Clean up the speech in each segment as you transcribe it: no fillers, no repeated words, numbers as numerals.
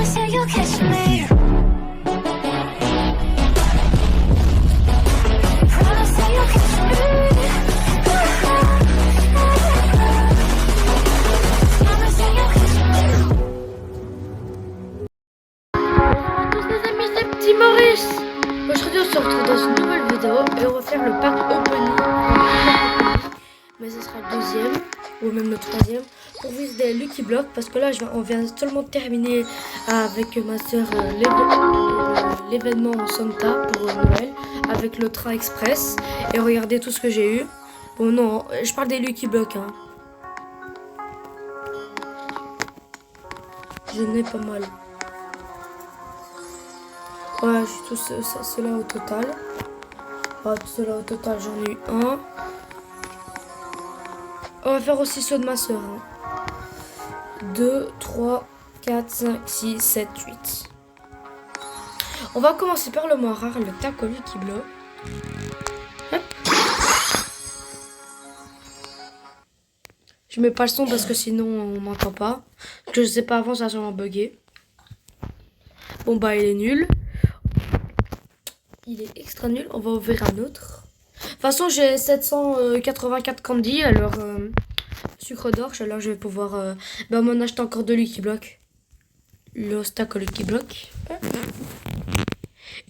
Aujourd'hui on se retrouve dans une nouvelle vidéo et on va faire le pack opening. Mais ce sera le deuxième ou même le troisième pour viser des Lucky Block parce que là on vient seulement de terminer avec ma soeur l'événement Santa pour Noël avec le train express et regardez tout ce que j'ai eu. Bon non, je parle des Lucky Block hein. Je n'ai pas mal. Ouais, j'ai tout cela au total. Tout cela au total, j'en ai eu un. On va faire aussi ceux de ma soeur. 2, 3, 4, 5, 6, 7, 8. On va commencer par le moins rare, le taco Lucky Block. Hop. Je mets pas le son parce que sinon on m'entend pas. Je sais pas, avant ça a sûrement bugué. Bon bah il est nul. Il est extra nul. On va ouvrir un autre. De toute façon, j'ai 784 candy. Alors, sucre d'orge. Alors, je vais pouvoir m'en acheter encore de Lucky Block. Le stack Lucky Block.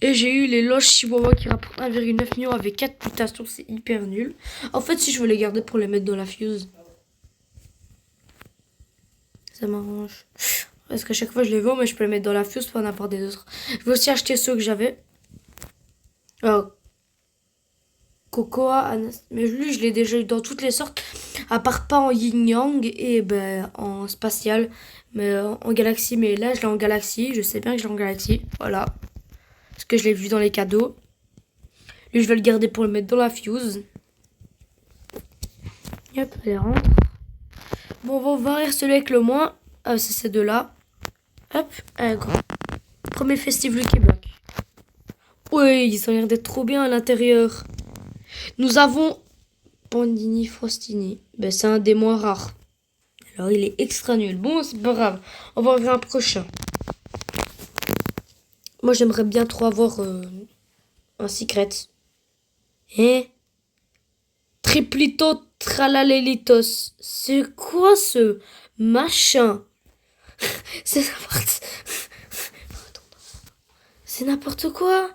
Et j'ai eu les loges Chihuahua qui rapportent 1,9 million avec 4 mutations. C'est hyper nul. En fait, si je veux les garder pour les mettre dans la fuse, ça m'arrange. Parce qu'à chaque fois, je les vends, mais je peux les mettre dans la fuse pour en avoir des autres. Je vais aussi acheter ceux que j'avais. Cocoa, mais lui je l'ai déjà eu dans toutes les sortes, à part pas en yin yang et en spatial, mais en galaxie. Mais là je l'ai en galaxie, je sais bien que je l'ai en galaxie, voilà, parce que je l'ai vu dans les cadeaux. Lui je vais le garder pour le mettre dans la fuse. Hop, allez rentre. Bon, on va ouvrir celui avec le moins, c'est ces deux là. Hop, allez go. Premier festive Lucky Block. Oui, ils ont l'air d'être trop bien à l'intérieur. Nous avons Pandini Frostini. C'est un des moins rares. Alors, il est extra nul. Bon, c'est pas grave. On va ouvrir un prochain. Moi, j'aimerais bien trop avoir un secret. Triplito Tralalelitos. C'est quoi ce machin? C'est n'importe... C'est n'importe quoi.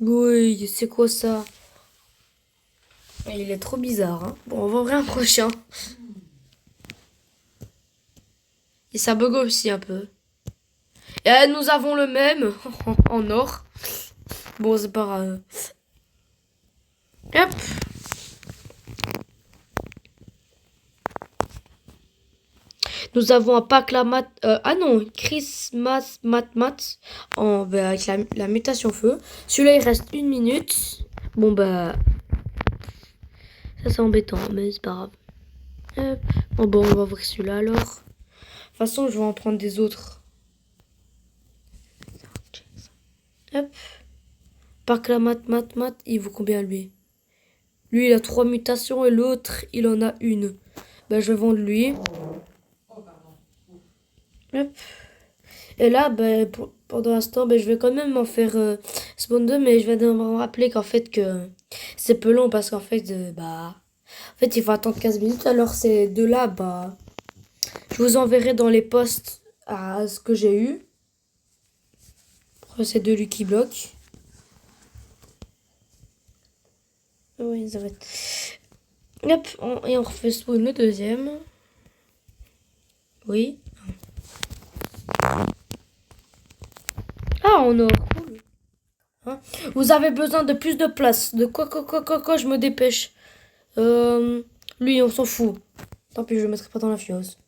Oui, c'est quoi ça? Il est trop bizarre. Hein. Bon, on va ouvrir un prochain. Et ça bug aussi un peu. Et nous avons le même en or. Bon, c'est pas grave. Hop. Nous avons un pack la mat. Christmas Mat avec la mutation feu. Celui-là, il reste 1 minute. Bon, ça c'est embêtant, mais c'est pas grave. Hop. Bon, on va ouvrir celui-là alors. De toute façon, je vais en prendre des autres. Hop. Pack la mat. Il vaut combien lui? Lui, il a 3 mutations et l'autre, il en a une. Je vais vendre lui. Hop. Et là, pendant l'instant, je vais quand même en faire Spawn 2, mais je vais me rappeler qu'en fait, que c'est peu long parce qu'en fait, en fait, il faut attendre 15 minutes. Alors, ces deux-là, je vous enverrai dans les posts à ce que j'ai eu. Pour ces deux Lucky Block. Oui, ça va être... Hop, et on refait Spawn le deuxième. Oui. Ah, on a cool. Hein? Vous avez besoin de plus de place. De quoi, je me dépêche. Lui, on s'en fout. Tant pis, je le mettrai pas dans la fiose.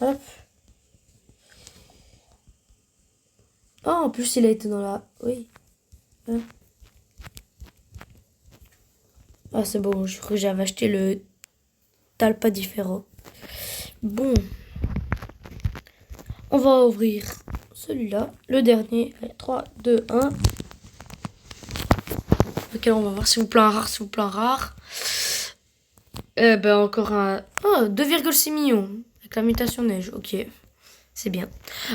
Hop. Ah, en plus, il a été dans la... Oui. Hein? Ah, c'est bon. Je crois que j'avais acheté le Talpa différent. Bon. On va ouvrir celui-là, le dernier. 3, 2, 1. Ok, on va voir s'il vous plaît un rare, Encore un... Oh, 2,6 millions. Avec la mutation neige, ok. C'est bien.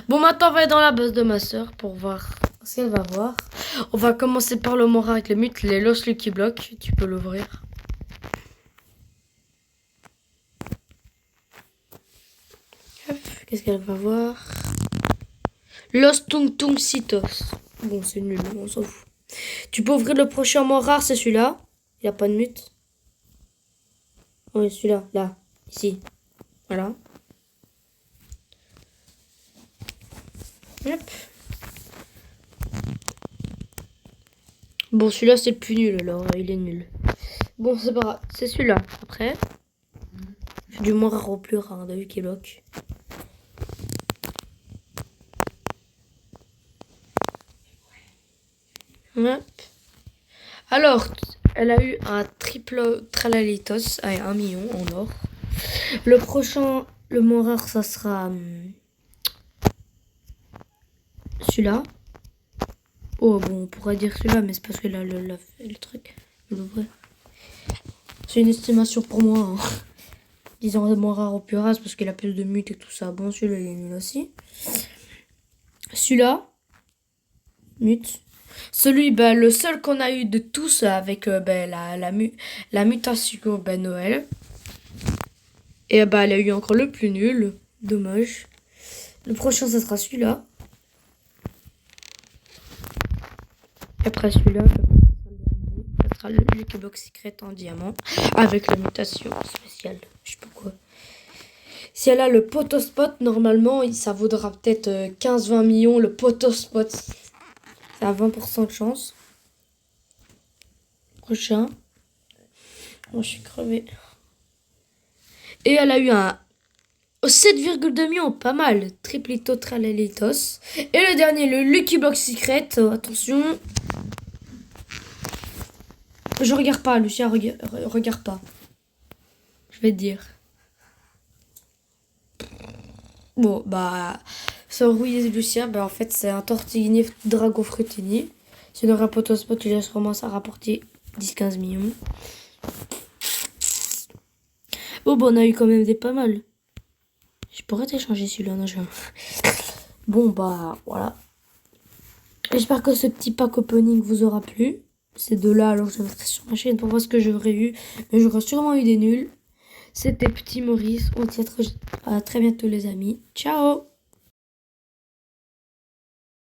Bon, maintenant, on va aller dans la base de ma soeur pour voir ce qu'elle va voir. On va commencer par le mort avec le mute, les Lost Lucky Block. Tu peux l'ouvrir. Qu'est-ce qu'elle va voir? Lost Tung Tung Citos. Bon, c'est nul, on s'en fout. Tu peux ouvrir le prochain mort rare, c'est celui-là. Il n'y a pas de mute. Oui, celui-là, là, ici. Voilà. Hop. Bon, celui-là, c'est le plus nul, alors il est nul. Bon, c'est pas grave, c'est celui-là. Après, j'ai du moins rare au plus rare, t'as vu qu'il bloque. Hop. Alors, elle a eu un triple tralalitos à 1 million en or. Le prochain, le moins rare, ça sera celui-là. Oh, bon, on pourrait dire celui-là, mais c'est parce que là, le truc, l'ouvrir. C'est une estimation pour moi. Hein. Disons le moins rare au plus rare, parce qu'il a plus de mute et tout ça. Bon, celui-là, il est nul aussi. Celui-là, mute. Celui, ben, le seul qu'on a eu de tous avec ben, la mutation ben, Noël. Et ben, elle a eu encore le plus nul. Dommage. Le prochain, ça sera celui-là. Et après celui-là, ça sera le Lucky Block Secret en diamant. Avec la mutation spéciale. Je sais pas quoi. Si elle a le potospot, normalement, ça vaudra peut-être 15-20 millions. Le potospot, c'est à 20% de chance. Prochain. Oh, je suis crevée. Et elle a eu un 7,2 millions, pas mal. Triplito Tralalitos. Et le dernier, le Lucky Block Secret. Attention. Je regarde pas, Lucia, regarde pas. Je vais te dire. Bon, bah, ça oui, Lucia, bah en fait, c'est un tortillini Drago Frutini. Si on aurait un potospot, il commence à rapporter 10-15 millions. Oh, bah, on a eu quand même des pas mal. Je pourrais t'échanger celui-là, non, Bon, bah, voilà. J'espère que ce petit pack opening vous aura plu. Ces deux-là, alors je mettrai sur ma chaîne pour voir ce que j'aurais eu. Mais j'aurais sûrement eu des nuls. C'était Petit Maurice. On se dit à très bientôt, les amis. Ciao!